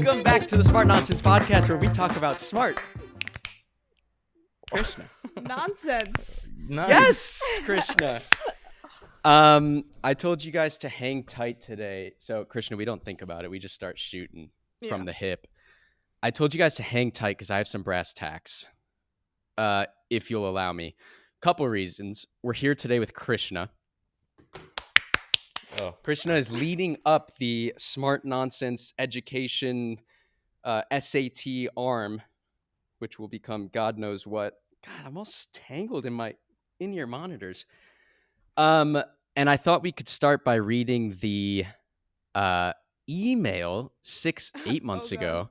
Welcome back to the Smart Nonsense Podcast, where we talk about smart. Krishna. Nonsense. Nice. Yes, Krishna. I told you guys to hang tight today. So, Krishna, we don't think about it. We just start shooting from the hip. I told you guys to hang tight because I have some brass tacks, if you'll allow me. Couple reasons. We're here today with Krishna. Krishna is leading up the Smart Nonsense Education SAT arm, which will become God knows what. God, I'm all tangled in my in-ear monitors. And I thought we could start by reading the email 8 months ago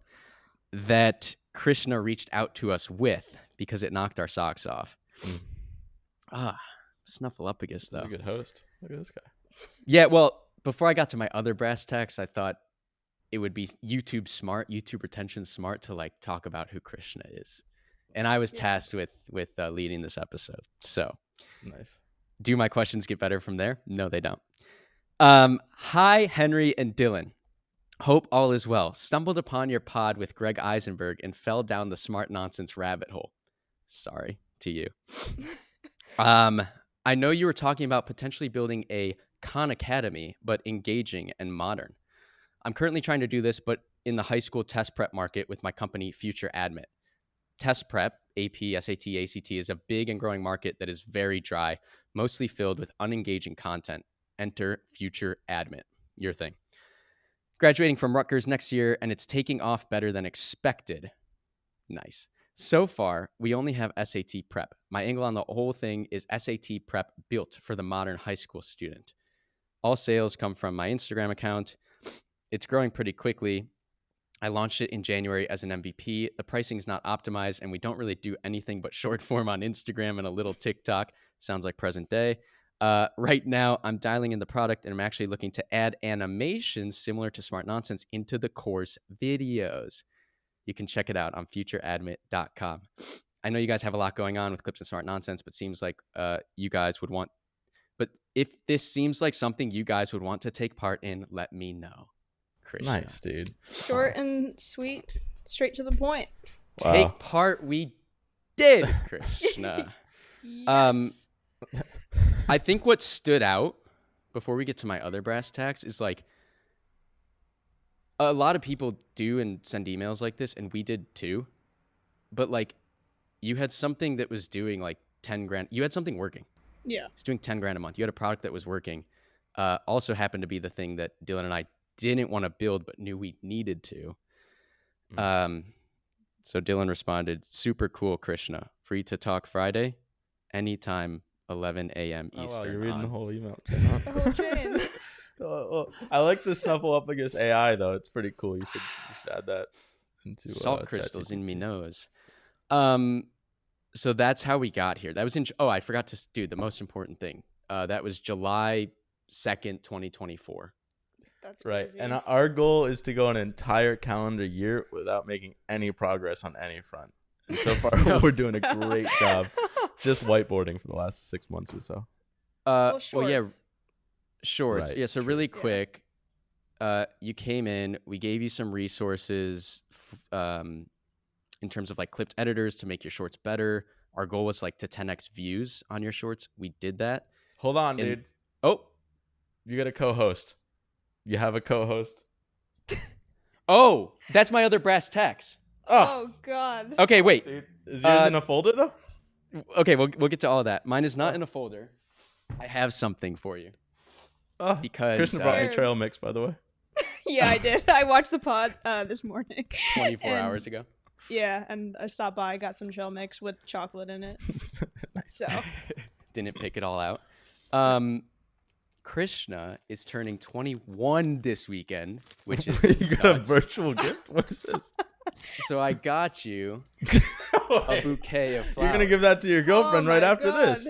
that Krishna reached out to us with because it knocked our socks off. Snuffleupagus, though. He's a good host. Look at this guy. Yeah, well, before I got to my other brass tacks, I thought it would be YouTube retention smart to like talk about who Krishna is. And I was tasked with leading this episode. So Nice. Do my questions get better from there? No, they don't. Hi, Henry and Dylan. Hope all is well. Stumbled upon your pod with Greg Eisenberg and fell down the smart nonsense rabbit hole. Sorry to you. I know you were talking about potentially building a Khan Academy, but engaging and modern. I'm currently trying to do this, but in the high school test prep market with my company, Future Admit. Test prep, AP, SAT, ACT, is a big and growing market that is very dry, mostly filled with unengaging content. Enter Future Admit, your thing. Graduating from Rutgers next year, and it's taking off better than expected. Nice. So far, we only have SAT prep. My angle on the whole thing is SAT prep built for the modern high school student. All sales come from my Instagram account. It's growing pretty quickly. I launched it in January as an MVP. The pricing is not optimized, and we don't really do anything but short form on Instagram and a little TikTok. Sounds like present day. Right now, I'm dialing in the product, and I'm actually looking to add animations similar to Smart Nonsense into the course videos. You can check it out on futureadmit.com. I know you guys have a lot going on with Clips and Smart Nonsense, but seems like you guys would want... But if this seems like something you guys would want to take part in, let me know. Krishna. Nice, dude. Short and sweet, straight to the point. Wow. Take part, we did, Krishna. Yes. I think what stood out, before we get to my other brass tacks, is like, a lot of people do and send emails like this, and we did too. But like, you had something that was doing like 10 grand. You had something working. Yeah. It's doing 10 grand a month. You had a product that was working. Also happened to be the thing that Dylan and I didn't want to build, but knew we needed to. So Dylan responded, super cool, Krishna. Free to talk Friday, anytime, 11 a.m. Eastern. Oh, wow, you're reading the whole email. The whole chain. I like the Snuffleupagus AI, though. It's pretty cool. You should add that into Salt crystals ChatGPT. in me nose. So that's how we got here. That was in... Oh, I forgot to do the most important thing. That was July 2nd, 2024. That's Right. crazy. And our goal is to go an entire calendar year without making any progress on any front. And so far, we're doing a great job just whiteboarding for the last 6 months or so. Well, yeah, shorts. shorts. Right, Yeah, so true. really quick, you came in, we gave you some resources in terms of like clipped editors to make your shorts better. Our goal was like to 10x views on your shorts. We did that. Hold on, And- dude. Oh, You got a co-host. You have a co-host. That's my other brass tacks. Oh, God. Okay, wait. Dude, is yours in a folder, though? Okay, we'll get to all of that. Mine is not in a folder. I have something for you. Oh, Because Krishna brought me trail mix, by the way. Yeah, I did. I watched the pod this morning. 24 And- hours ago. Yeah, and I stopped by, got some trail mix with chocolate in it. So, Didn't pick it all out. Krishna is turning 21 this weekend, which is You got a nuts. virtual gift? What is this? So I got you a bouquet of flowers. You're going to give that to your girlfriend Oh right my after God. this.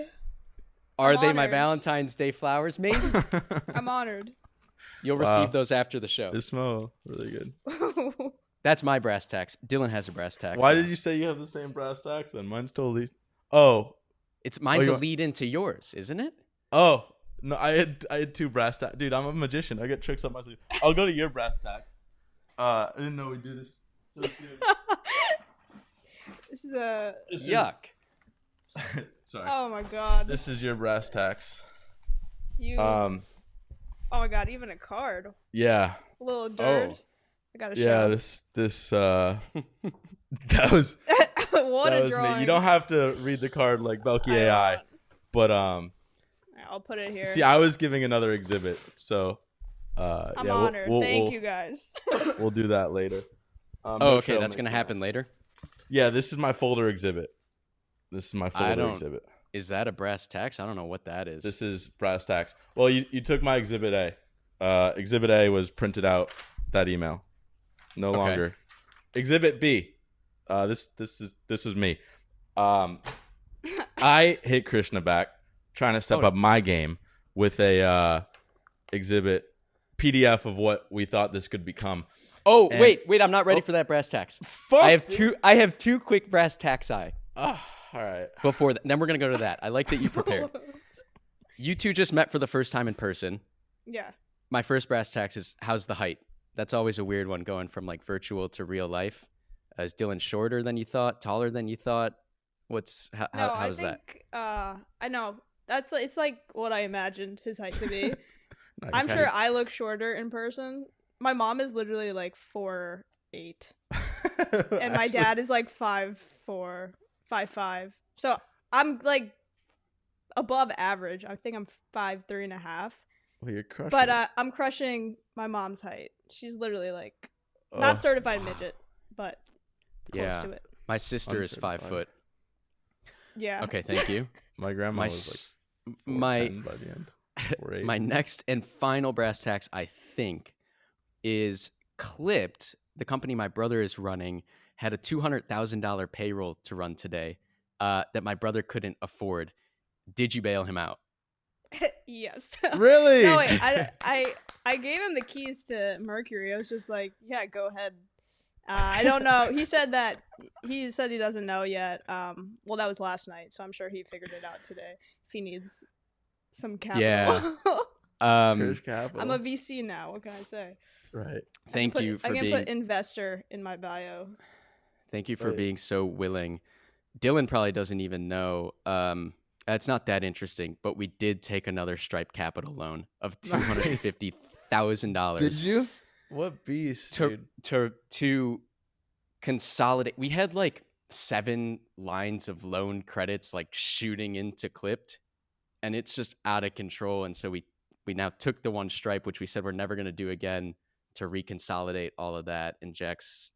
Are I'm they my honored. Valentine's Day flowers? Maybe. I'm honored. You'll Wow. receive those after the show. They smell really good. That's my brass tacks. Dylan has a brass tack. Why did you say you have the same brass tacks then? Mine's totally... Oh. Mine's you a want- lead into yours, isn't it? Oh. No, I had two brass tacks. Dude, I'm a magician. I get tricks up my sleeve. I'll go to your brass tacks. I didn't know we'd do this so soon. This is a. Yuck. Sorry. Oh my god. This is your brass tacks. You. Oh my god, even a card. Yeah. A little dirt. Oh. I got to Yeah, show. this that was What that a was drawing. me. You don't have to read the card like Belky AI, but I'll put it here. see, I was giving another exhibit, so I'm yeah, honored. we'll, Thank you guys. We'll do that later. Oh, okay, that's gonna happen later. Yeah, this is my folder exhibit. This is my folder exhibit. Is that a brass tacks? I don't know what that is. This is brass tacks. Well, you took my exhibit A. Exhibit A was printed out that email. No longer. Exhibit B. This is me. I hit Krishna back trying to step up my game with a exhibit PDF of what we thought this could become. Oh, And- wait, I'm not ready for that brass tacks. Fuck. I have two quick brass tacks All right. before then we're going to go to that. I like that you prepared. You two just met for the first time in person. Yeah. My first brass tacks is how's the height? That's always a weird one going from like virtual to real life. Is Dylan shorter than you thought? Taller than you thought? How's that? I know. It's like what I imagined his height to be. Nice. I'm sure I look shorter in person. My mom is literally like 4'8", and my dad is like 5'4", 5'5". So I'm like above average. I think I'm 5'3.5". Well, you're crushing. But I'm crushing my mom's height. She's literally like not certified midget, but close to it. My sister is 5 foot. Yeah. Okay, thank you. My grandma My was like my 4'10" by the end. 4'8". my next and final brass tacks, I think, is Clipped. The company my brother is running had a $200,000 payroll to run today that my brother couldn't afford. Did you bail him out? Yes. Really? No, wait. I gave him the keys to Mercury. I was just like, yeah, go ahead. I don't know. He said he doesn't know yet. Well, that was last night, so I'm sure he figured it out today. If he needs some capital. Yeah. Krish Capital. I'm a VC now. What can I say? Right. Thank you for I can being. put investor in my bio. Thank you for Right. being so willing. Dylan probably doesn't even know. It's not that interesting, but we did take another Stripe Capital loan of $250,000. Did you? What beast, dude? to consolidate? We had like 7 lines of loan credits like shooting into Clipped, and it's just out of control. And so we now took the one Stripe, which we said we're never going to do again, to reconsolidate all of that. And Jack's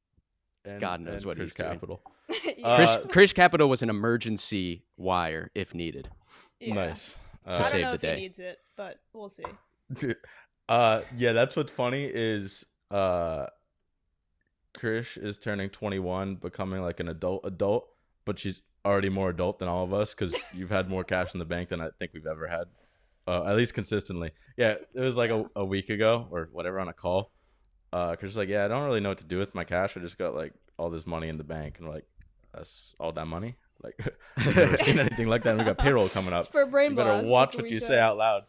God knows what he's doing. Capital. Krish Capital was an emergency wire if needed. Yeah. Nice. I don't save know the if day. he needs it, but we'll see. Yeah, that's what's funny is Krish is turning 21, becoming like an adult, but she's already more adult than all of us because you've had more cash in the bank than I think we've ever had, at least consistently. Yeah, it was like a week ago or whatever on a call. Krish was like, yeah, I don't really know what to do with my cash. I just got like all this money in the bank, and we're like, that's all that money? Like, I've never seen anything like that. And we got payroll coming up. It's for brain You better blast. watch what you say out loud.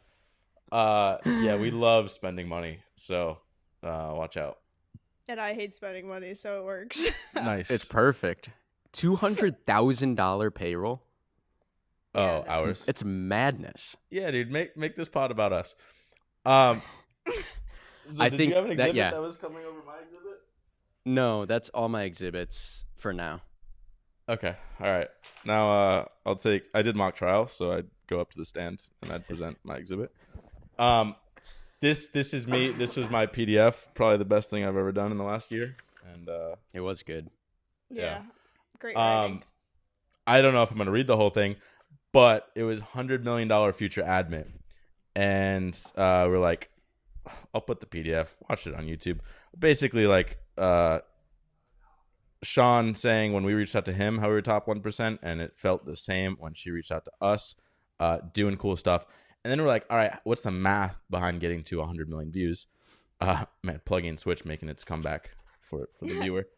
Yeah, we love spending money, so watch out. And I hate spending money, so it works. Nice. It's perfect. $200,000 payroll. Oh, Yeah, that's- ours. It's madness. Yeah, dude, make this pod about us. I did think you have an that- exhibit yeah. that was coming over my exhibit? No, that's all my exhibits for now. Okay, all right. Now I did mock trial, so I'd go up to the stand and I'd present my exhibit. This is me. This was my PDF, probably the best thing I've ever done in the last year. And It was good. Yeah. Great writing. I don't know if I'm gonna read the whole thing, but it was $100 million future admit, and we're like, I'll put the PDF. Watch it on YouTube. Basically, like Sean saying when we reached out to him how we were top 1%, and it felt the same when she reached out to us, doing cool stuff. And then we're like, all right, what's the math behind getting to 100 million views? Man, Pluggy and Switch making its comeback for the viewer.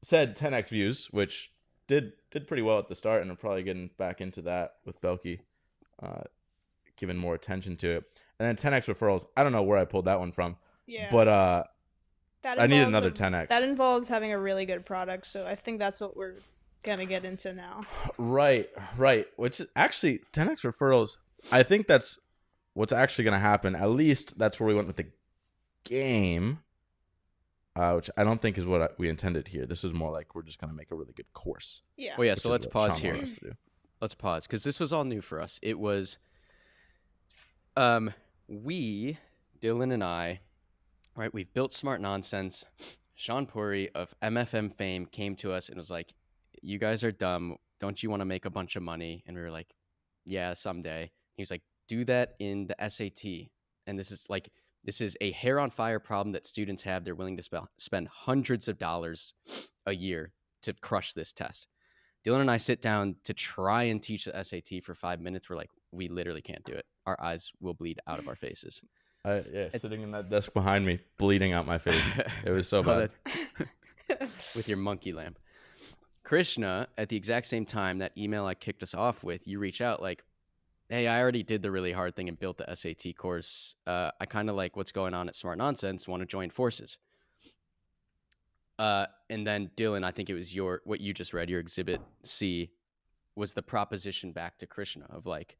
Said 10x views, which did pretty well at the start, and I'm probably getting back into that with Belky, giving more attention to it. And then 10x referrals. I don't know where I pulled that one from, Yeah. but I need another a- 10x. That involves having a really good product, so I think that's what we're gonna get into now. Right. Which actually 10x referrals. I think that's what's actually going to happen. At least that's where we went with the game, which I don't think is what we intended here. This is more like we're just going to make a really good course. Yeah. Well, yeah. which So is let's what pause Sean here. wanted us to do. Let's pause because this was all new for us. It was, we, Dylan and I, right? We've built Smart Nonsense. Sean Puri of MFM fame came to us and was like, "You guys are dumb. Don't you want to make a bunch of money?" And we were like, "Yeah, someday." He was like, "Do that in the SAT." And this is a hair on fire problem that students have. They're willing to spend hundreds of dollars a year to crush this test. Dylan and I sit down to try and teach the SAT for 5 minutes. We're like, we literally can't do it. Our eyes will bleed out of our faces. Sitting in that desk behind me, bleeding out my face. It was so bad. With your monkey lamp. Krishna, at the exact same time, that email I kicked us off with, you reach out like, "Hey, I already did the really hard thing and built the SAT course. I kind of like what's going on at Smart Nonsense, want to join forces." And then Dylan, I think it was what you just read, your Exhibit C, was the proposition back to Krishna of like,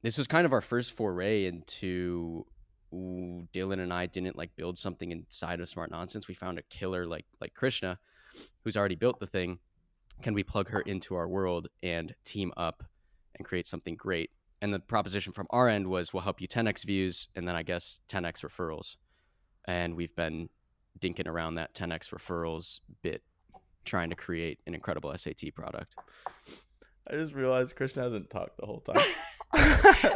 this was kind of our first foray into Dylan and I didn't like build something inside of Smart Nonsense. We found a killer like Krishna, who's already built the thing. Can we plug her into our world and team up and create something great? And the proposition from our end was, we'll help you 10x views and then I guess 10x referrals. And we've been dinking around that 10x referrals bit, trying to create an incredible SAT product. I just realized Krishna hasn't talked the whole time.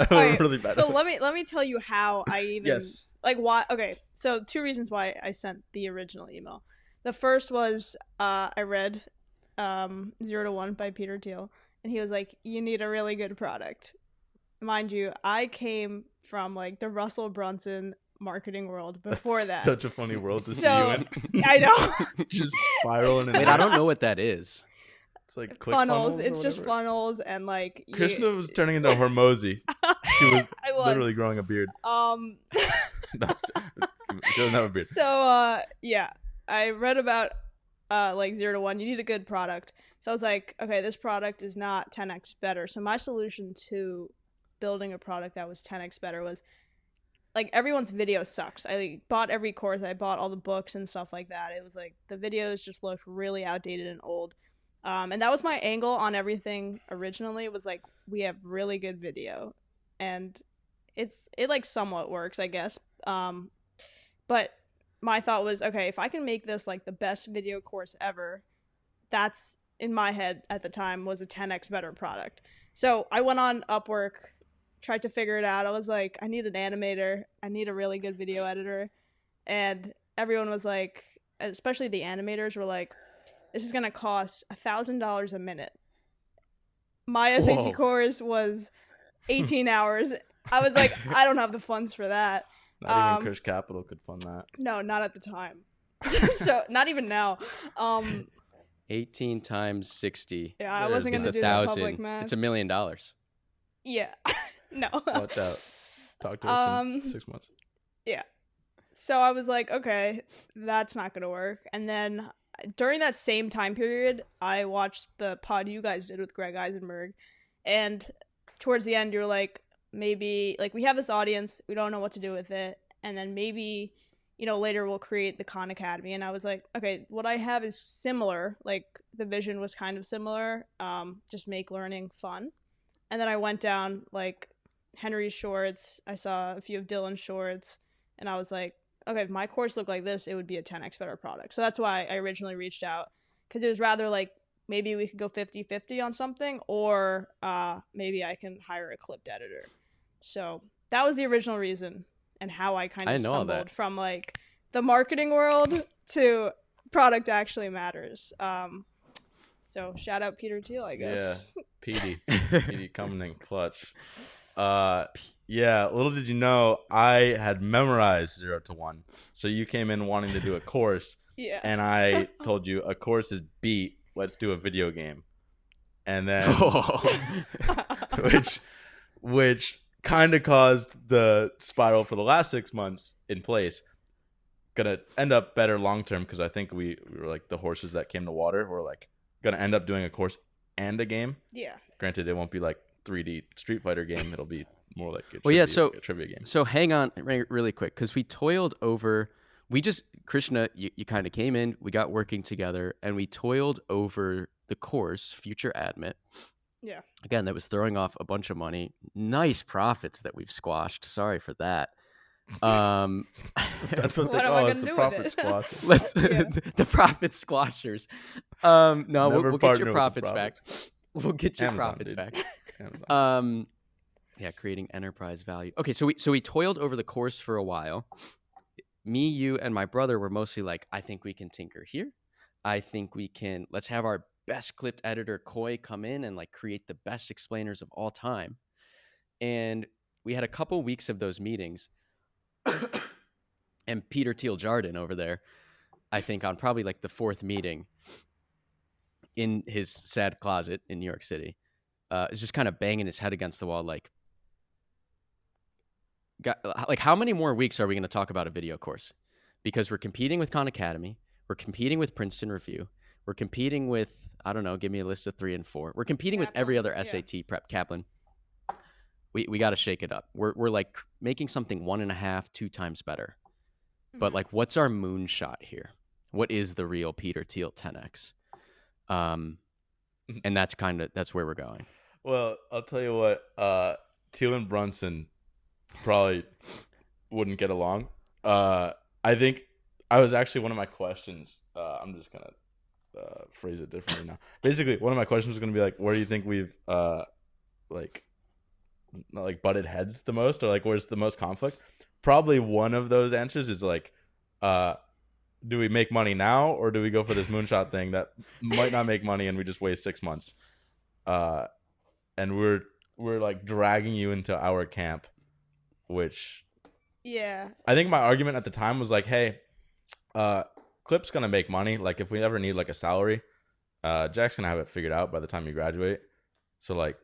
Right, really bad. so let me tell you how I even Yes. like why. Okay, so 2 reasons why I sent the original email. The first was I read 0 to 1 by Peter Thiel, and he was like, "You need a really good product." Mind you, I came from like the Russell Brunson marketing world before that. Such a funny world to see So- you in. I know. Just spiraling. Wait, I don't know what that is. It's like click funnels. or It's just whatever. funnels and like Krishna was turning into Hormozy. She was I was literally growing a beard. No, she doesn't have a beard. So yeah, I read about like 0 to 1. You need a good product. So I was like, okay, this product is not 10x better. So my solution to building a product that was 10x better was like everyone's video sucks. I bought every course. I bought all the books and stuff like that. It was like the videos just looked really outdated and old. And that was my angle on everything originally. It was like, we have really good video, and it like somewhat works, I guess. But my thought was, okay, if I can make this like the best video course ever, that's in my head at the time was a 10x better product. So I went on Upwork, tried to figure it out. I was like, I need an animator. I need a really good video editor. And everyone was like, especially the animators were like, this is going to cost $1,000 a minute. My SAT Whoa. course was 18 hours. I was like, I don't have the funds for that. Not even Krish Capital could fund that. No, not at the time. So not even now. 18 times 60 Yeah, I Yeah, wasn't it's going to do the 1,000. public math. It's $1 million. Yeah. No. Watch out. Talk to us in 6 months. Yeah. So I was like, okay, that's not going to work. And then during that same time period, I watched the pod you guys did with Greg Eisenberg. And towards the end, you're like, maybe, like, we have this audience. We don't know what to do with it. And then maybe, you know, later we'll create the Khan Academy. And I was like, okay, what I have is similar. Like, the vision was kind of similar. Just make learning fun. And then I went down, like, Henry's shorts. I saw a few of Dylan's shorts. And I was like, okay, if my course looked like this, it would be a 10x better product. So that's why I originally reached out, because it was rather like, maybe we could go 50-50 on something, or maybe I can hire a clipped editor. So that was the original reason, and how I kind I of didn't know all stumbled that. from like the marketing world to product actually matters. So shout out Peter Thiel, I guess. Yeah, PD coming in clutch. Yeah, little did you know, I had memorized 0 to 1. So you came in wanting to do a course, Yeah. and I told you a course is beat. Let's do a video game, and then which kind of caused the spiral for the last 6 months in place. gonna end up better long term because I think we were like the horses that came to water. We're like gonna end up doing a course and a game. Yeah. Granted, it won't be like 3D Street Fighter game. It'll be more like So a trivia game. So hang on really quick, because we toiled over. Krishna, you kind of came in. We got working together, and we toiled over the course, Future Admit. Yeah. Again, that was throwing off a bunch of money. Nice profits that we've squashed. Sorry for that. That's what they What am call I us, gonna the do profit with it? squash. The profit squashers. No, Never we'll get partner your with the profits back. profits. We'll get your Amazon, profits dude. back. Amazon. Yeah, creating enterprise value. Okay, so we toiled over the course for a while. Me, you, and my brother were mostly like, I think we can tinker here. I think we can. Let's have our best clipped editor Koi come in and like create the best explainers of all time. And we had a couple weeks of those meetings. And Peter Thiel Jardon over there, I think on probably like the fourth meeting in his sad closet in New York City, is just kind of banging his head against the wall like, how many more weeks are we going to talk about a video course? Because we're competing with Khan Academy. We're competing with Princeton Review. We're competing with, I don't know, give me a list of 3 and 4. We're competing with every other SAT prep. Kaplan. We got to shake it up. We're like making something 1.5, 2 times better. But like, what's our moonshot here? What is the real Peter Thiel 10x? And that's where we're going. Well, I'll tell you what. Thiel and Brunson probably wouldn't get along. I think I was actually one of my questions. I'm just gonna phrase it differently now. Basically, one of my questions was gonna be like, where do you think we've like butted heads the most, or like where's the most conflict? Probably one of those answers is like, do we make money now, or do we go for this moonshot thing that might not make money and we just waste 6 months? And we're like dragging you into our camp, which I think my argument at the time was like, hey, Clip's gonna make money. Like if we ever need like a salary, Jack's gonna have it figured out by the time you graduate. So like,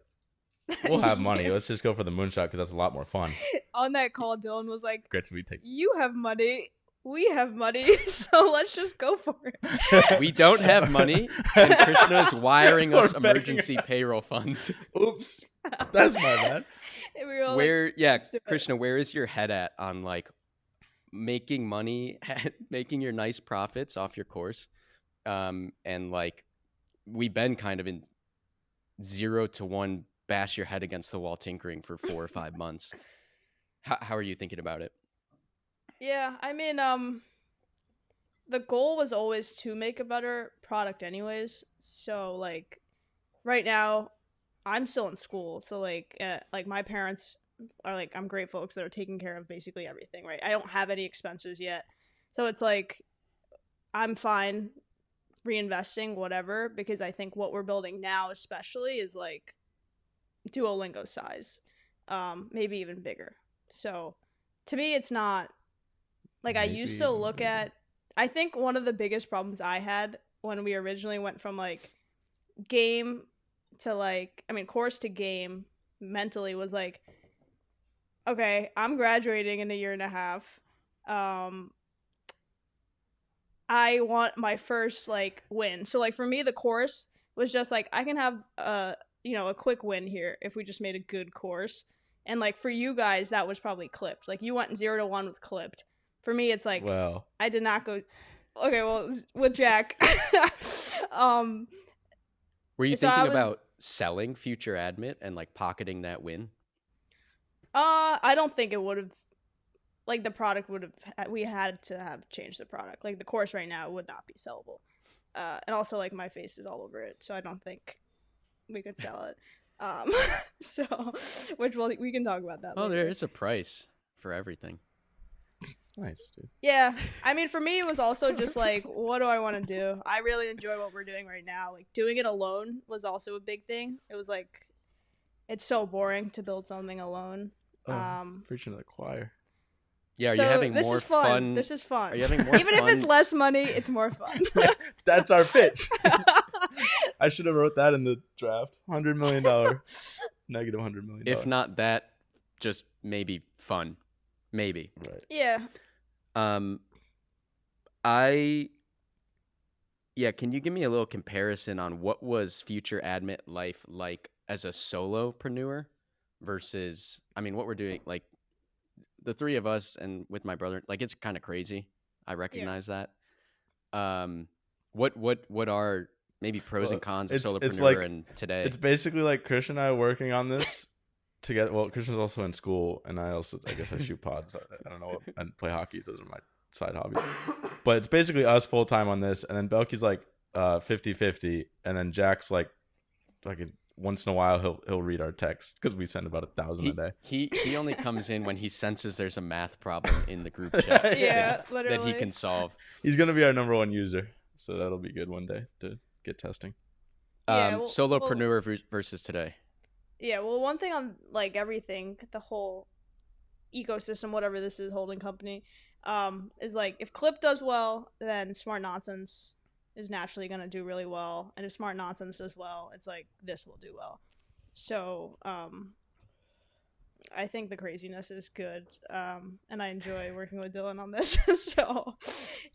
we'll have money. Let's just go for the moonshot because that's a lot more fun. On that call, Dylan was like, Great to be taken. you have money, we have money, so let's just go for it. We don't have money, and Krishna's wiring us emergency payroll funds. Oops, that's my bad. And we were like, Krishna, where is your head at on like making money, making your nice profits off your course? And like, we've been kind of in 0 to 1 bash your head against the wall tinkering for 4 or 5 months. How are you thinking about it? Yeah, I mean, the goal was always to make a better product anyways. So like right now I'm still in school. So like my parents are like, I'm great folks that are taking care of basically everything, right? I don't have any expenses yet. So it's like, I'm fine reinvesting whatever, because I think what we're building now especially is like Duolingo size, maybe even bigger. So to me, it's not like, I used to look at, I think one of the biggest problems I had when we originally went from like game to like, I mean, course to game mentally was like, okay, I'm graduating in a year and a half. I want my first like win. So like for me, the course was just like, I can have a quick win here if we just made a good course. And like for you guys, that was probably clipped. Like you went 0 to 1 with clipped. For me, it's like, well, I did not go. Okay, well, with Jack. Were you thinking about selling Future Admit and like pocketing that win? I don't think it would have. Like the product would have. We had to have changed the product. Like the course right now would not be sellable. And also like my face is all over it, so I don't think we could sell it. So, which we can talk about that. Oh, later. there is a price for everything. Nice, dude. Yeah, I mean, for me, it was also just like, what do I want to do? I really enjoy what we're doing right now. Like, doing it alone was also a big thing. It was like, it's so boring to build something alone. Preaching to the choir. Yeah, are you having more fun? This is fun. Are you having more Even fun? if it's less money, it's more fun. That's our pitch. I should have wrote that in the draft. $100 million. Negative $100 million. If not that, just maybe fun. Maybe. Right. Yeah. Yeah, can you give me a little comparison on what was future admit life like as a solopreneur versus, I mean, what we're doing, like the three of us and with my brother, like it's kind of crazy. I Yeah. recognize that. Um, what are maybe pros and Well, cons of it's solopreneur like and today? it's basically like Chris and I are working on this together. Well, Christian's also in school, and I guess I shoot pods. I don't know, and play hockey. Those are my side hobbies. But it's basically us full time on this, and then Belky's like 50-50, and then Jack's like once in a while he'll read our text because we send about 1,000 a day. He only comes in when he senses there's a math problem in the group chat Yeah, that literally. he can solve. He's gonna be our number one user, so that'll be good one day to get testing. Yeah, Solopreneur versus today. Yeah, well, one thing on like everything, the whole ecosystem, whatever this is, holding company, is like if Clip does well, then Smart Nonsense is naturally gonna do really well, and if Smart Nonsense does well, it's like this will do well. So, I think the craziness is good, and I enjoy working with Dylan on this. So,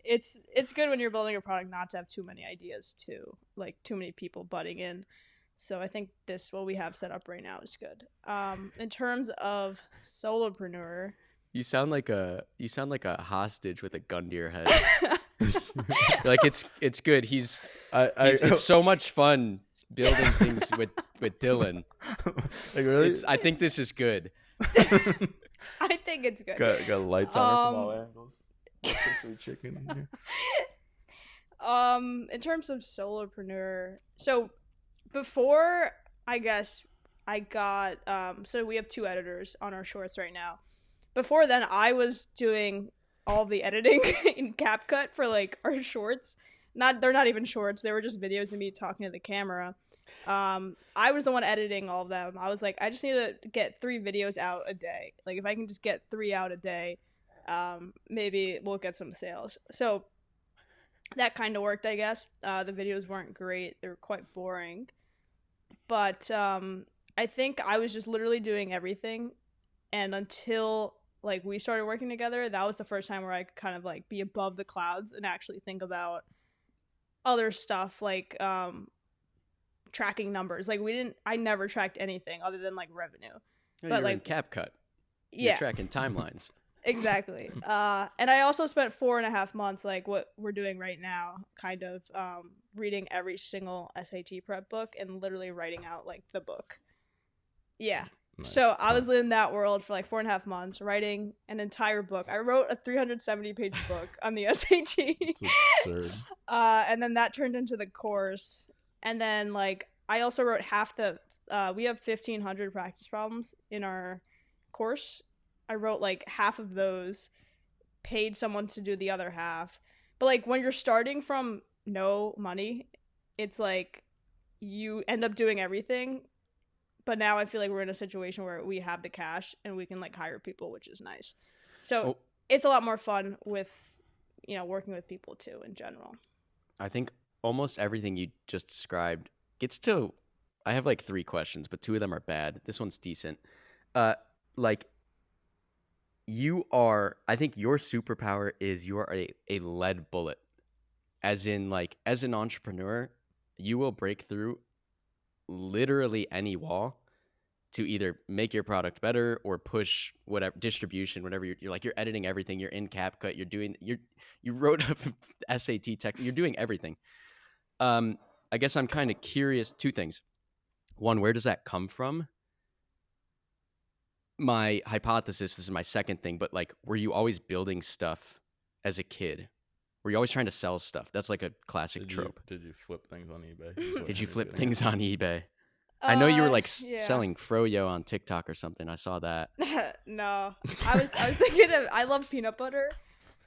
it's good when you're building a product not to have too many ideas too, like too many people butting in. So I think what we have set up right now is good. In terms of solopreneur, You sound like a hostage with a gun to your head. Like it's good. It's so much fun building things with Dylan. Like really? I think this is good. I think it's good. Got lights on her from all angles. Rotisserie chicken in here. In terms of solopreneur, so before I guess I got so we have 2 editors on our shorts right now. Before then, I was doing all the editing in CapCut for like our shorts. They're not even shorts. They were just videos of me talking to the camera. I was the one editing all of them. I was like, I just need to get 3 videos out a day. Like if I can just get 3 out a day, maybe we'll get some sales. So that kind of worked, I guess. The videos weren't great. They were quite boring. But I think I was just literally doing everything. And until like we started working together, that was the first time where I could kind of like be above the clouds and actually think about other stuff like tracking numbers. Like I never tracked anything other than like revenue. But But, you're in like, CapCut. Yeah, You're tracking timelines. exactly. And I also spent 4.5 months, like what we're doing right now, kind of reading every single SAT prep book and literally writing out like the book. Yeah. Nice. So I was in that world for like 4.5 months, writing an entire book. I wrote a 370-page book on the SAT. It's absurd. And then that turned into the course. And then like I also wrote half the. We have 1,500 practice problems in our course. I wrote like half of those, paid someone to do the other half. But like when you're starting from no money, it's like you end up doing everything. But now I feel like we're in a situation where we have the cash and we can like hire people, which is nice. So it's a lot more fun with, working with people too in general. I think almost everything you just described gets to. I have like 3 questions, but 2 of them are bad. This one's decent. Like I think your superpower is you are a lead bullet. As in like as an entrepreneur, you will break through literally any wall to either make your product better or push whatever distribution, whatever you're like, you're editing everything. You're in CapCut. You wrote a SAT tech. You're doing everything. I guess I'm kind of curious. 2 things. One, where does that come from? My hypothesis, this is my second thing, but like, were you always building stuff as a kid? Were you always trying to sell stuff? That's like a classic trope. Did you flip things on eBay? Did you flip things on eBay? I know you were like yeah. selling Froyo on TikTok or something. I saw that. No, I was thinking of. I love peanut butter,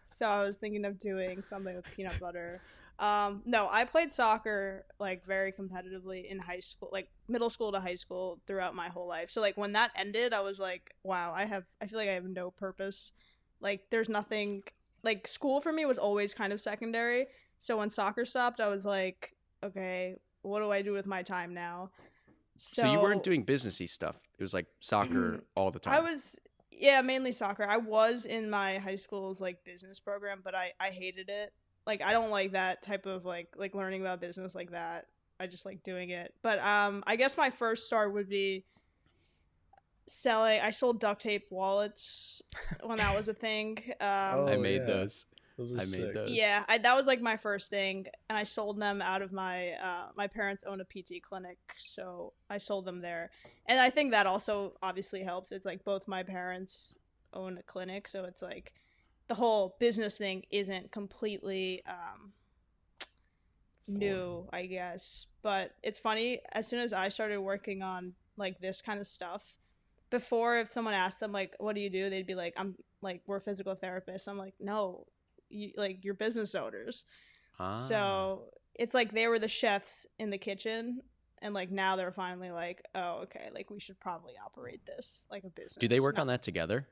so I was thinking of doing something with peanut butter. No, I played soccer like very competitively in high school, like middle school to high school throughout my whole life. So like when that ended, I was like, wow, I feel like I have no purpose. Like there's nothing. Like school for me was always kind of secondary. So when soccer stopped, I was like, okay, what do I do with my time now? So you weren't doing businessy stuff. It was like soccer all the time. Mainly soccer. I was in my high school's like business program, but I hated it. like I don't like that type of like learning about business like that. I just like doing it. But I guess my first start would be selling. I sold duct tape wallets when that was a thing. I Oh, made yeah. those. Those are I made sick. those. Yeah, that was like my first thing, and I sold them out of my my parents own a PT clinic, so I sold them there, and I think that also obviously helps. It's like both my parents own a clinic, so it's like the whole business thing isn't completely new, I guess. But it's funny, as soon as I started working on like this kind of stuff, before if someone asked them like, "What do you do?" they'd be like, "I'm like we're physical therapists." I'm like, "No, you're business owners." Ah. So it's like they were the chefs in the kitchen, and like now they're finally like, "Oh, okay, like we should probably operate this like a business." Do they work on that together?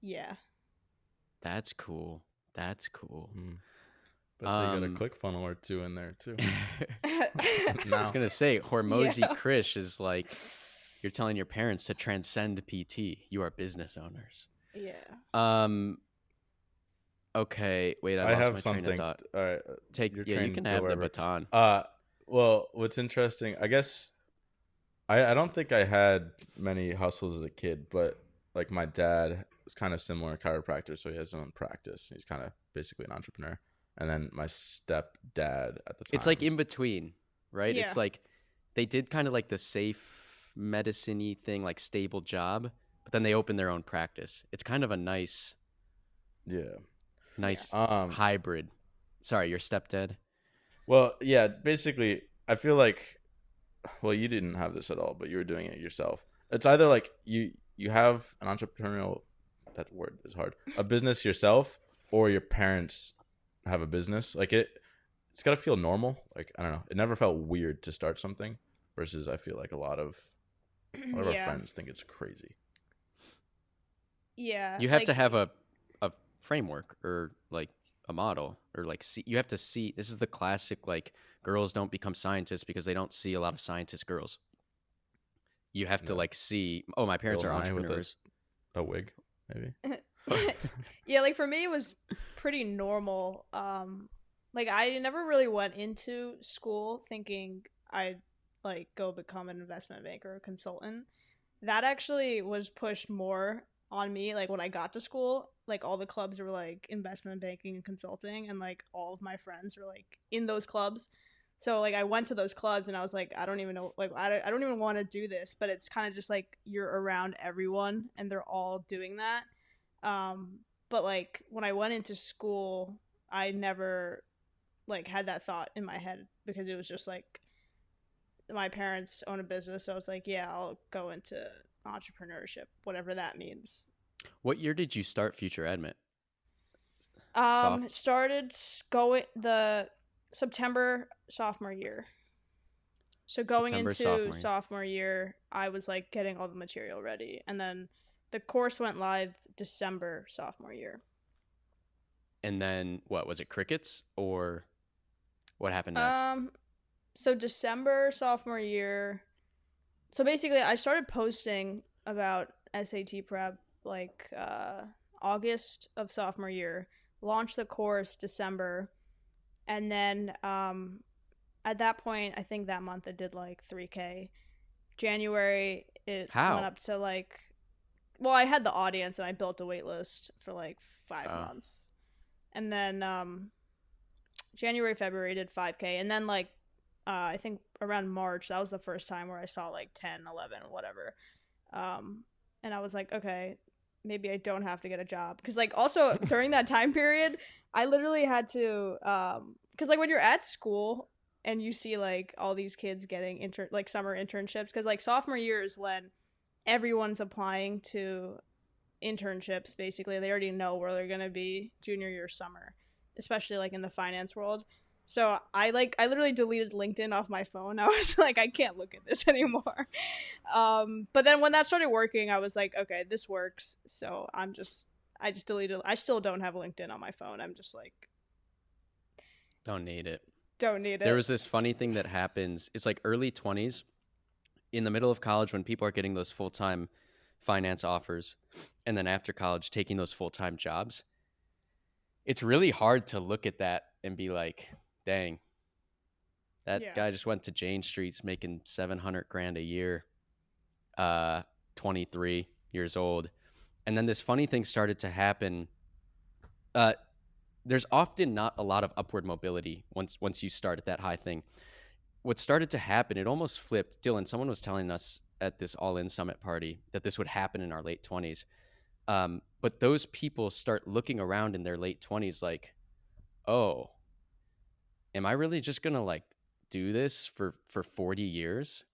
Yeah. That's cool. That's cool. But they got a click funnel or two in there too. I was Now, gonna say, Hormozy Yeah. Krish is like, you're telling your parents to transcend PT. You are business owners. Yeah. Okay, wait, I I lost have my train of something. thought. All right, Take, your yeah, you train, can go have the wherever. baton. Well, what's interesting, I guess, I don't think I had many hustles as a kid, but like my dad was kind of similar chiropractor, so he has his own practice. He's kind of basically an entrepreneur. And then my stepdad at the time. It's like in between, right? Yeah. It's like they did kind of like the safe medicine-y thing, like stable job, but then they opened their own practice. It's kind of a nice hybrid. Sorry, your stepdad. Well, yeah, basically, I feel like, well, you didn't have this at all, but you were doing it yourself. It's either like you have an entrepreneurial, that word is hard, a business yourself, or your parents have a business. Like it's got to feel normal. Like, I don't know, it never felt weird to start something, versus I feel like a lot of our friends think it's crazy. Yeah. You have to have a framework or like a model, or like you have to see, this is the classic like girls don't become scientists because they don't see a lot of scientist girls. You have to like see, oh, my parents Bill are Nye with entrepreneurs. a wig, maybe. Yeah, like for me it was pretty normal. Like I never really went into school thinking I'd like go become an investment banker or a consultant. That actually was pushed more on me like when I got to school. Like all the clubs were like investment banking and consulting, and like all of my friends were like in those clubs. So like I went to those clubs and I was like, I don't even know, like I don't even want to do this, but it's kind of just like you're around everyone and they're all doing that. But like when I went into school, I never like had that thought in my head because it was just like my parents own a business, so I was like, yeah, I'll go into entrepreneurship, whatever that means. What year did you start Future Admit? Started going the September sophomore year. So going September, into sophomore year, I was like getting all the material ready, and then the course went live December sophomore year. And then what was it, crickets, or what happened next? So December sophomore year. So basically, I started posting about SAT prep like August of sophomore year. Launched the course December, and then at that point, I think that month it did like 3K. January it went up to like, well, I had the audience and I built a wait list for like 5 months, and then January, February did 5K, and then like I think around March that was the first time where I saw like 10, 11, whatever, and I was like, okay, maybe I don't have to get a job, because like also during that time period I literally had to because like when you're at school and you see like all these kids getting like summer internships, because like sophomore year is when everyone's applying to internships. Basically they already know where they're gonna be junior year, summer, especially like in the finance world. So I literally deleted LinkedIn off my phone. I was like, I can't look at this anymore. But then when that started working, I was like, okay, this works. So I just deleted. I still don't have LinkedIn on my phone. I'm just like, don't need it. There was this funny thing that happens. It's like early 20s, in the middle of college, when people are getting those full-time finance offers, and then after college taking those full-time jobs. It's really hard to look at that and be like, dang, that Yeah. guy just went to Jane Street's making 700 grand a year, 23 years old. And then this funny thing started to happen. There's often not a lot of upward mobility once you start at that high thing. What started to happen, it almost flipped. Dylan, someone was telling us at this All In Summit party that this would happen in our late 20s. But those people start looking around in their late 20s like, oh, am I really just going to like do this for 40 years?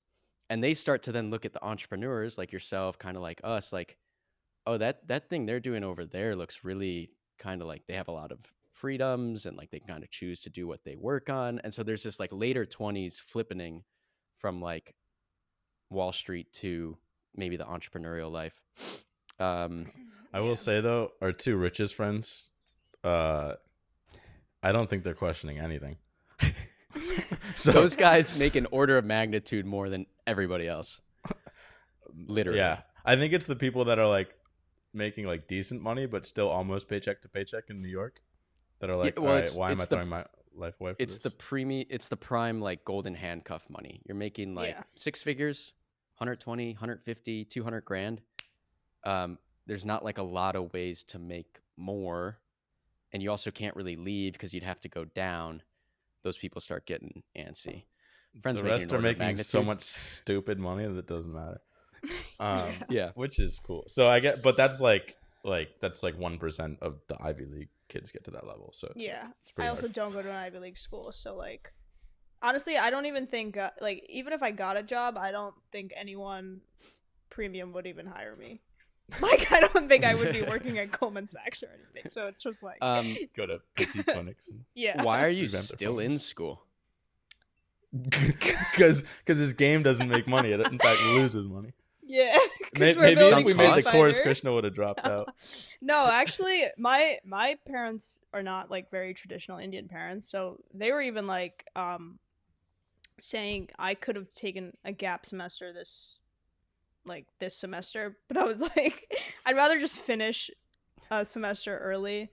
And they start to then look at the entrepreneurs like yourself, kind of like us, like, oh, that thing they're doing over there looks really kind of like they have a lot of freedoms and like they kind of choose to do what they work on. And so there's this like later 20s flippening from like Wall Street to maybe the entrepreneurial life. I will say though, our two richest friends, I don't think they're questioning anything. So those guys make an order of magnitude more than everybody else. Literally. Yeah. I think it's the people that are like making like decent money but still almost paycheck to paycheck in New York that are like, Yeah, well, all right, why am I throwing my life away for it's this? it's the prime like golden handcuff money. You're making like six figures, 120, 150, 200 grand. There's not like a lot of ways to make more, and you also can't really leave because you'd have to go down. Those people start getting antsy. The rest are making so much stupid money that it doesn't matter. Yeah, which is cool. So I get, but that's like that's like 1% of the Ivy League kids get to that level. So it's I also don't go to an Ivy League school, so like honestly, I don't even think like even if I got a job, I don't think anyone premium would even hire me. Like I don't think I would be working at Goldman Sachs or anything. So it's just like go to PT clinics. Yeah. Why are you still in school? Because his game doesn't make money. It in fact loses money. Yeah. Maybe if we made the course, Krishna would have dropped out. No, actually, my parents are not like very traditional Indian parents, so they were even like saying I could have taken a gap semester this semester, but I was like, I'd rather just finish a semester early.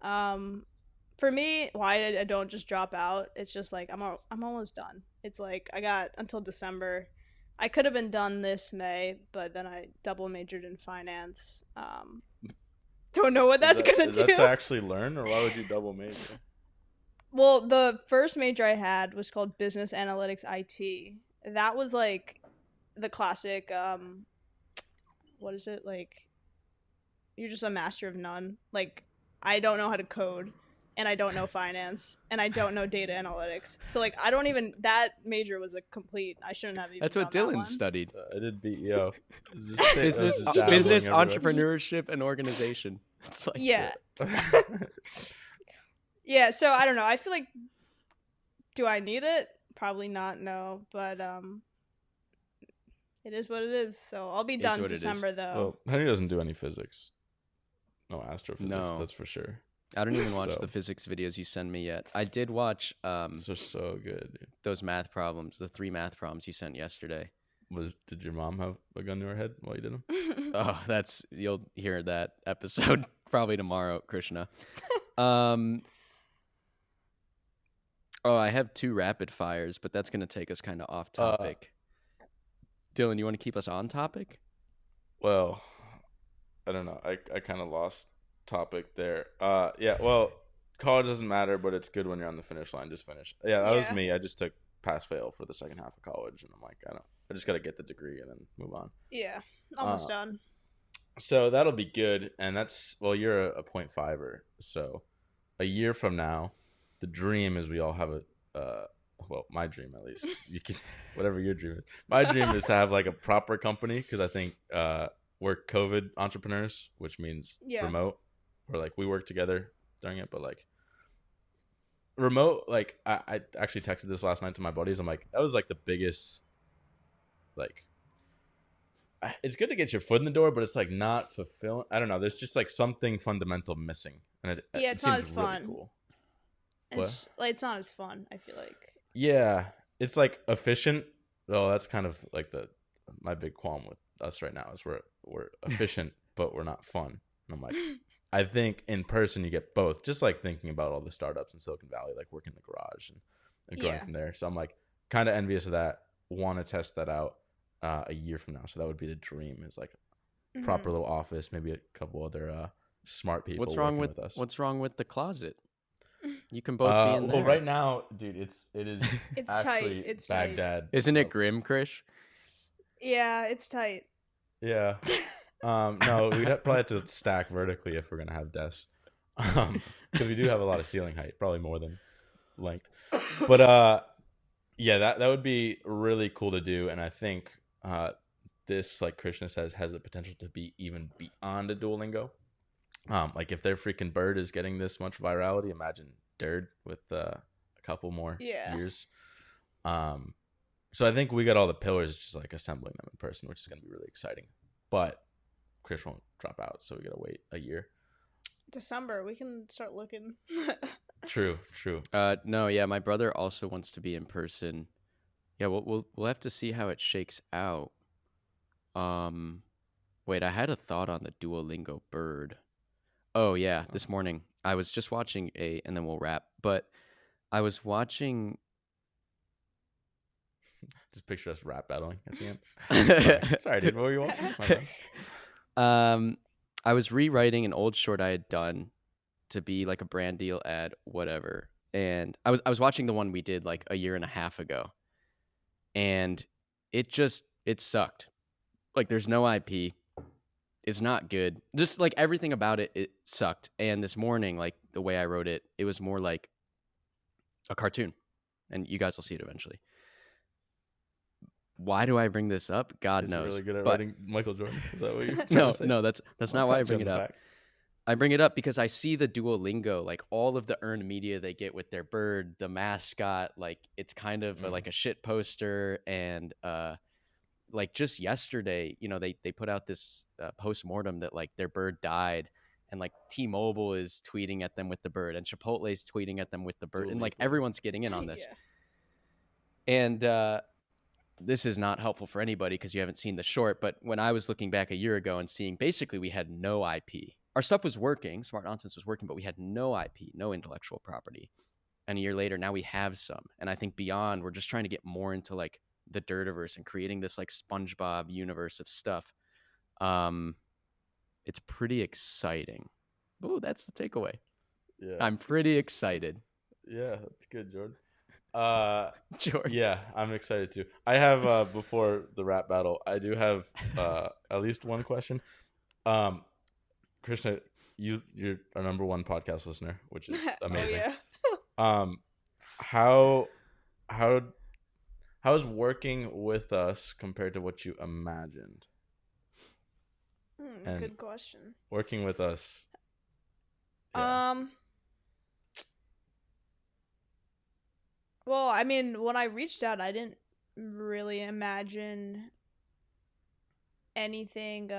For me, why I don't just drop out, it's just like I'm almost done. It's like I got until December. I could have been done this May, but then I double majored in finance. Don't know what that's gonna do. Is that to actually learn, or why would you double major? Well, the first major I had was called Business Analytics IT. That was like the classic, what is it? Like, you're just a master of none. Like, I don't know how to code, and I don't know finance, and I don't know data analytics. So, like, that major was a complete, I shouldn't have even That's what Dylan studied. I did BEO. Business, entrepreneurship, and organization. It's like, yeah. Yeah, so I don't know. I feel like, do I need it? Probably not, no. But, it is what it is. So I'll be done in December, though. Well, Henry doesn't do any physics. No astrophysics, that's for sure. I don't even watch the physics videos you send me yet. I did watch those are so good, dude. Those math problems, the 3 math problems you sent yesterday. Did your mom have a gun to her head while you did them? Oh, you'll hear that episode probably tomorrow, Krishna. I have 2 rapid fires, but that's going to take us kind of off topic. Dylan, you want to keep us on topic? Well, I don't know. I kind of lost topic there. Yeah, well, college doesn't matter, but it's good when you're on the finish line. Just finish. Yeah, that was me. I just took pass-fail for the second half of college, and I'm like, I just got to get the degree and then move on. Yeah, almost done. So that'll be good, and you're a 0.5er, so a year from now, the dream is we all have my dream at least. You can, whatever your dream is. My dream is to have like a proper company, because I think we're COVID entrepreneurs, which means remote, or like we work together during it, but like remote. Like I actually texted this last night to my buddies. I'm like, that was like the biggest. Like, it's good to get your foot in the door, but it's like not fulfilling. I don't know. There's just like something fundamental missing, and it's not as fun. Really cool. It's not as fun, I feel like. Yeah, it's like efficient, though. That's kind of like my big qualm with us right now is we're efficient, but we're not fun. And I'm like, I think in person you get both. Just like thinking about all the startups in Silicon Valley, like working in the garage and going from there. So I'm like kind of envious of that. Want to test that out a year from now. So that would be the dream, is like proper little office, maybe a couple other smart people. What's wrong with us? What's wrong with the closet? You can both be in there. Well, right now, dude, it is It's actually tight. It's Baghdad. tight. Isn't it grim, Krish? Yeah, it's tight. Yeah. No, we'd probably have to stack vertically if we're gonna have desks, because we do have a lot of ceiling height, probably more than length. But yeah, that would be really cool to do, and I think this, like Krishna says, has the potential to be even beyond a Duolingo. Like if their freaking bird is getting this much virality, imagine Dirt with a couple more years. So I think we got all the pillars, just like assembling them in person, which is going to be really exciting. But Chris won't drop out, so we got to wait a year. December, we can start looking. True. No, yeah, my brother also wants to be in person. Yeah, we'll have to see how it shakes out. Wait, I had a thought on the Duolingo bird. Oh yeah, this morning I was just watching and then we'll wrap. But I was watching. Just picture us rap battling at the end. Sorry, dude. What were you watching? My bad. I was rewriting an old short I had done to be like a brand deal ad, whatever. And I was watching the one we did like a year and a half ago, and it sucked. Like there's no IP. It's not good. Just like everything about it, it sucked. And this morning, like the way I wrote it, it was more like a cartoon, and you guys will see it eventually. Why do I bring this up? God knows. Really good at writing Michael Jordan. Is that what you're trying No, to say? no, that's not why I bring it up. I bring it up because I see the Duolingo, like all of the earned media they get with their bird, the mascot, like it's kind of like a shit poster. And like just yesterday, you know, they put out this post-mortem that like their bird died, and like T-Mobile is tweeting at them with the bird, and Chipotle's tweeting at them with the bird, and like everyone's getting in on this. And this is not helpful for anybody because you haven't seen the short, but when I was looking back a year ago and seeing basically we had no IP. Our stuff was working, Smart Nonsense was working, but we had no IP, no intellectual property. And a year later, now we have some. And I think beyond, we're just trying to get more into like the Dirtiverse and creating this like SpongeBob universe of stuff. It's pretty exciting. Oh, that's the takeaway. Yeah. I'm pretty excited. Yeah, that's good, Jordan. Jordan. Yeah, I'm excited too. I have before the rap battle, I do have at least one question. Krishna, you're our number one podcast listener, which is amazing. Oh, yeah. How's working with us compared to what you imagined? Good question. Working with us. Yeah. Well, I mean, when I reached out, I didn't really imagine anything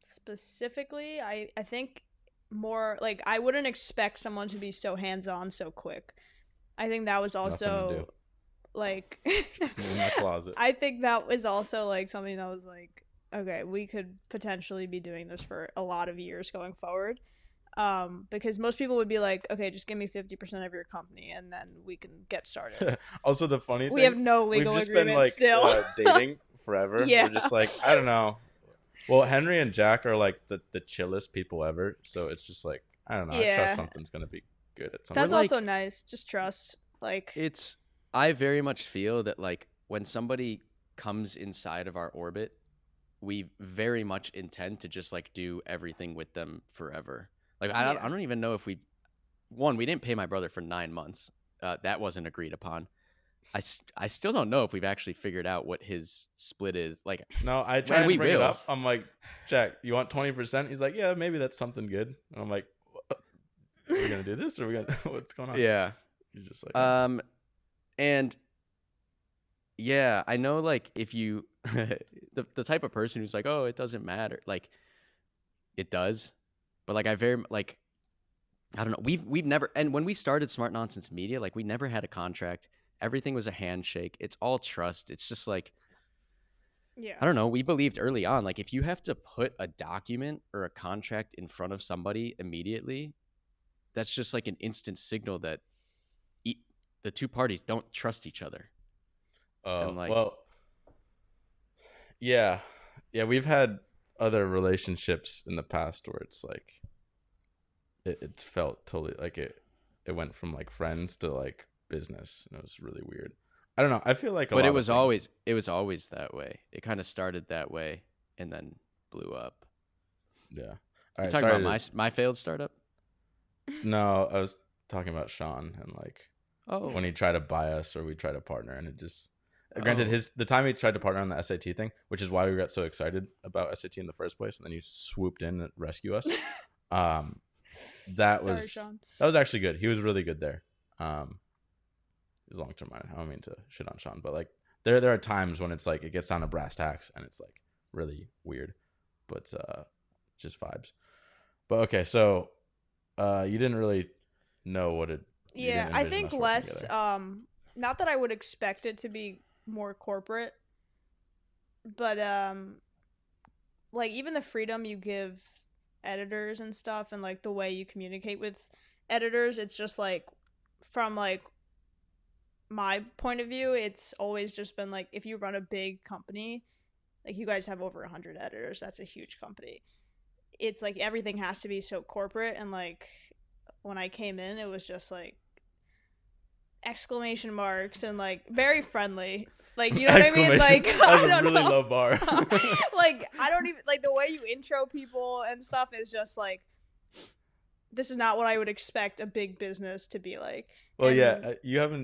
specifically. I think more like I wouldn't expect someone to be so hands-on so quick. I think that was also like just move in my closet. I think that was also like something that was like, okay, we could potentially be doing this for a lot of years going forward. Because most people would be like, okay, just give me 50% of your company and then we can get started. Also, the funny thing, we have no legal we've just agreement been like still. dating forever. Yeah. We're just like, I don't know. Well, Henry and Jack are like the chillest people ever. So it's just like, I don't know. I trust something's going to be good at some point. That's also nice. Just trust. Like I very much feel that like when somebody comes inside of our orbit, we very much intend to just like do everything with them forever. Like, I don't even know if we didn't pay my brother for 9 months. That wasn't agreed upon. I still don't know if we've actually figured out what his split is. Like, no, I try and bring it up. I'm like, Jack, you want 20%? He's like, yeah, maybe that's something good. And I'm like, are we going to do this? Or are we going to, what's going on? Yeah. You're just like, and yeah, I know like if you, the type of person who's like, oh, it doesn't matter. Like it does. But like I don't know. We've never, and when we started Smart Nonsense Media, like we never had a contract. Everything was a handshake. It's all trust. It's just like Yeah. I don't know. We believed early on, like if you have to put a document or a contract in front of somebody immediately, that's just like an instant signal that the two parties don't trust each other. And like, Well, yeah, yeah. We've had other relationships in the past where it's like it's felt totally like it went from like friends to like business, and it was really weird. I don't know. I feel like a but lot it of was things. always that way. It kind of started that way and then blew up. Yeah. All You right. talking Sorry about to. my failed startup? No, I was talking about Sean and like Oh, when he tried to buy us or we tried to partner, and it just. Granted, oh, the time he tried to partner on the SAT thing, which is why we got so excited about SAT in the first place, and then you swooped in and rescue us. Um, that Sorry, was Sean. that was actually good. He was really good there. His long term mind. I don't mean to shit on Sean, but like there are times when it's like it gets down to brass tacks and it's like really weird, but just vibes. But okay, so you didn't really know what it. You Yeah, didn't I envision think us working less together. not that I would expect it to be more corporate, but like even the freedom you give editors and stuff and like the way you communicate with editors, it's just like from like my point of view, it's always just been like if you run a big company, like you guys have over 100 editors, that's a huge company. It's like everything has to be so corporate, and like when I came in, it was just like exclamation marks and like very friendly. Like, you know what I mean? Exclamation! Like, That was I a don't really know. low bar. Like, I don't even like the way you intro people and stuff is just like this is not what I would expect a big business to be like. Well, yeah, And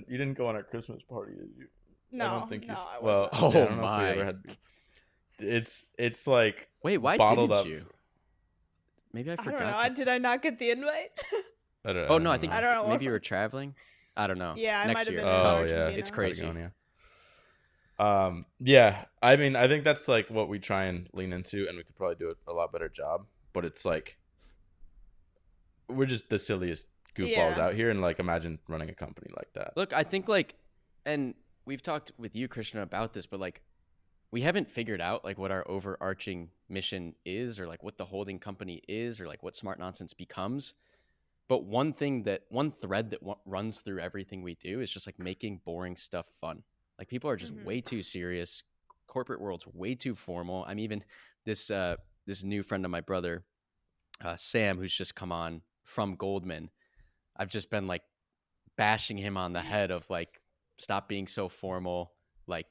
you didn't go on our Christmas party, did you? I don't no, think no, you. I was Well, not. yeah, I oh don't know if we ever my! had. It's like Wait, why bottled didn't up. you? Maybe I I don't forgot know. to. Did I not get the invite? Oh I no, I don't think I know. don't know. maybe you were traveling. I don't know. Yeah, I might Next have year, been in Oh come. yeah, It's Argentina. crazy. Patagonia. Yeah. I mean, I think that's like what we try and lean into, and we could probably do a lot better job. But it's like we're just the silliest goofballs Yeah. out here, and like imagine running a company like that. Look, I think like, and we've talked with you, Krishna, about this, but like, we haven't figured out like what our overarching mission is, or like what the holding company is, or like what Smart Nonsense becomes. But one thread that runs through everything we do is just like making boring stuff fun. Like people are just Mhm. way too serious. Corporate world's way too formal. I'm even this new friend of my brother, Sam, who's just come on from Goldman. I've just been like bashing him on the head of like stop being so formal. Like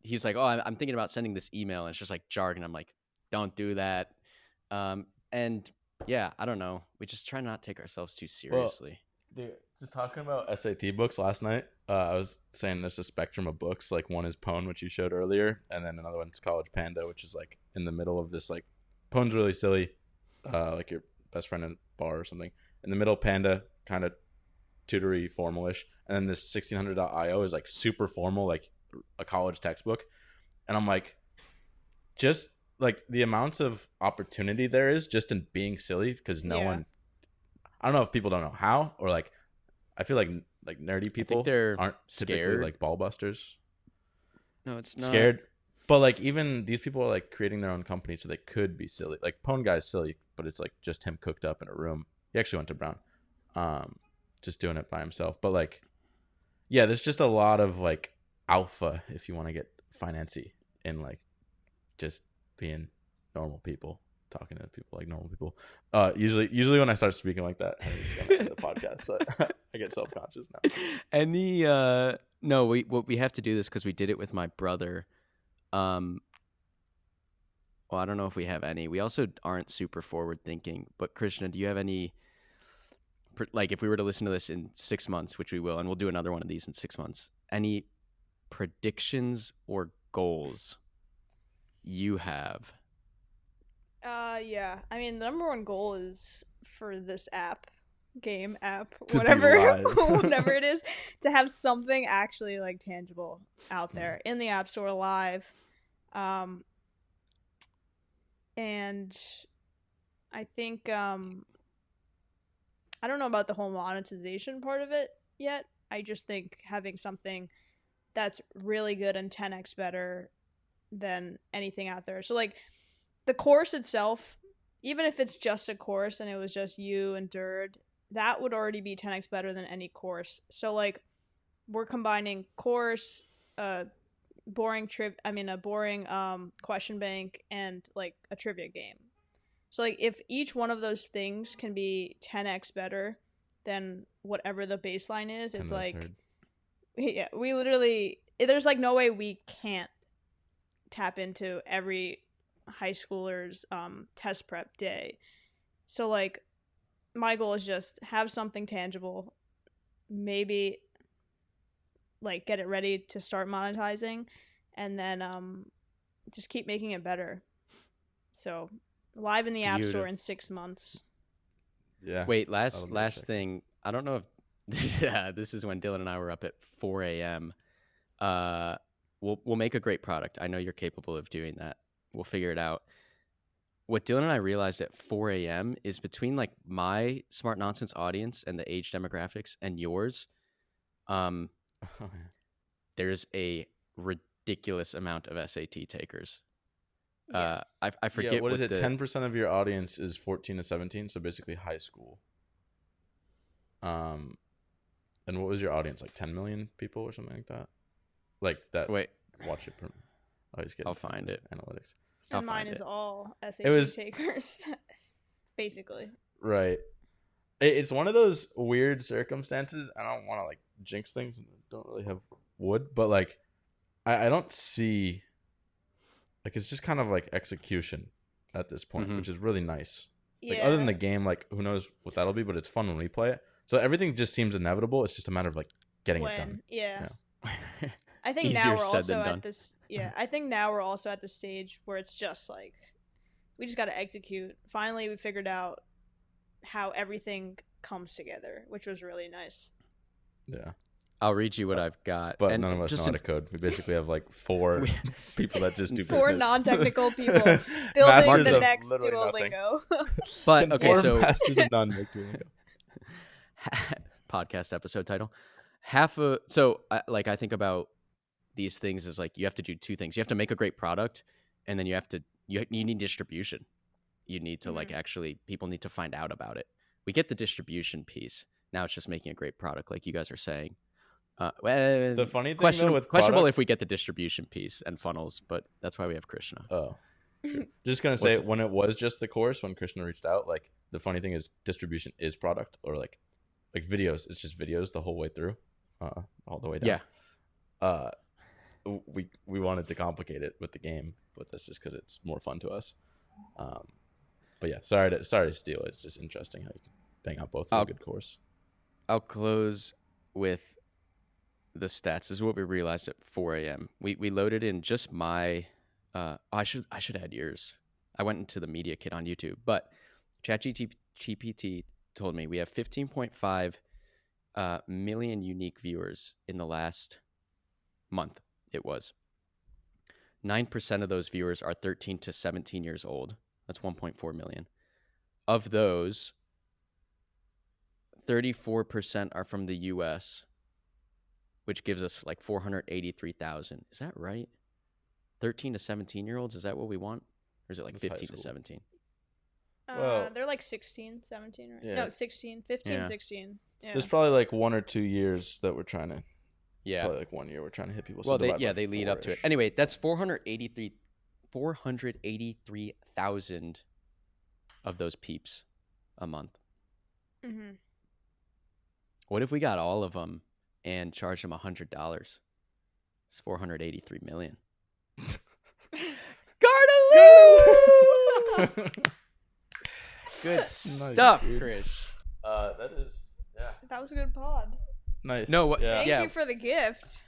he's like, oh, I'm thinking about sending this email, and it's just like jargon. I'm like, don't do that. And yeah, I don't know. We just try not to take ourselves too Well, seriously. dude, just talking about SAT books last night. I was saying there's a spectrum of books. Like one is Pwn, which you showed earlier, and then another one's College Panda, which is like in the middle of this. Like Pwn's really silly, like your best friend in a bar or something. In the middle, Panda kind of tutory formalish, and then this 1600.io is like super formal, like a college textbook. And I'm like, just like the amounts of opportunity there is just in being silly, because no Yeah. one, I don't know if people don't know how, or like I feel like nerdy I think people they're aren't typically scared. like ball busters, No, it's not. scared. But like even these people are like creating their own company, so they could be silly. Like Pwn guy's silly, but it's like just him cooked up in a room. He actually went to Brown, just doing it by himself. But like, yeah, there's just a lot of like alpha if you want to get financy in like just being normal people, talking to people like normal people. Usually when I start speaking like that, I'm just gonna end the podcast. So I get self conscious now. Any no, we have to do this because we did it with my brother. Well, I don't know if we have any. We also aren't super forward thinking. But Krishna, do you have any? Like, if we were to listen to this in 6 months, which we will, and we'll do another one of these in 6 months. Any predictions or goals you have? Yeah. I mean, the number one goal is for this game app, To be whatever, live. whatever it is, to have something actually like tangible out there in the App Store live. And I think I don't know about the whole monetization part of it yet. I just think having something that's really good and 10x better than anything out there. So like the course itself, even if it's just a course and it was just you and Durd, that would already be 10x better than any course. So like we're combining course, a boring question bank, and like a trivia game. So like if each one of those things can be 10x better than whatever the baseline is, it's like yeah, we literally, there's like no way we can't tap into every high schooler's test prep day. So like my goal is just have something tangible, maybe like get it ready to start monetizing, and then just keep making it better. So live in the App Store in 6 months. Yeah. Wait, last thing. I don't know if this is when Dylan and I were up at 4 a.m. We'll make a great product. I know you're capable of doing that. We'll figure it out. What Dylan and I realized at 4 a.m. is between like my Smart Nonsense audience and the age demographics and yours, there's a ridiculous amount of SAT takers. Yeah. I forget what is it? 10% of your audience is 14 to 17, so basically high school. And what was your audience, like 10 million people or something like that? Like that. Wait, watch it. I'll find it. Analytics. And mine is all SAT takers, basically. Right. It's one of those weird circumstances. I don't want to like jinx things. I don't really have wood, but like I don't see, like, it's just kind of like execution at this point, which is really nice. Like other than the game, like who knows what that'll be, but it's fun when we play it. So everything just seems inevitable. It's just a matter of like getting it done. Yeah. I think now we're also at this. Yeah, I think now we're also at the stage where it's just like we just got to execute. Finally, we figured out how everything comes together, which was really nice. Yeah. I'll read you what I've got. But none of us know how to code. We basically have like 4 people that just do business. 4 non-technical people building the next Duolingo. But okay, so masters of none make Duolingo. Podcast episode title. I think about these things as like you have to do 2 things. You have to make a great product, and then you need distribution. You need to like actually, people need to find out about it. We get the distribution piece. Now it's just making a great product, like you guys are saying. The funny thing questionable with products, if we get the distribution piece and funnels, but that's why we have Krishna. Oh, sure. Just gonna say, when it was just the course, when Krishna reached out, like the funny thing is distribution is product, or like videos. It's just videos the whole way through, all the way down. Yeah. We wanted to complicate it with the game, but that's just because it's more fun to us. But yeah, sorry to steal. It's just interesting how you can bang out both of a good course. I'll close with the stats. This is what we realized at 4 a.m. We loaded in just my. I should add yours. I went into the media kit on YouTube, but ChatGPT told me we have 15.5 million unique viewers in the last month. It was 9% of those viewers are 13 to 17 years old. That's 1.4 million. Of those, 34% are from the U.S., which gives us like 483,000. Is that right? 13 to 17-year-olds? Is that what we want? Or is it like 15 to 17? They're like 16, 17, right? Yeah. No, 16, 15, 16. Yeah. There's probably like 1 or 2 years that we're trying to. Yeah. Probably like 1 year we're trying to hit people. Well, they lead up to it. Anyway, that's 483,000 of those peeps a month. Mm-hmm. What if we got all of them and charged them $100? It's 483 million. Gardeloo! Good stuff, Krish. That is, yeah. That was a good pod. Nice. No, Thank you for the gift.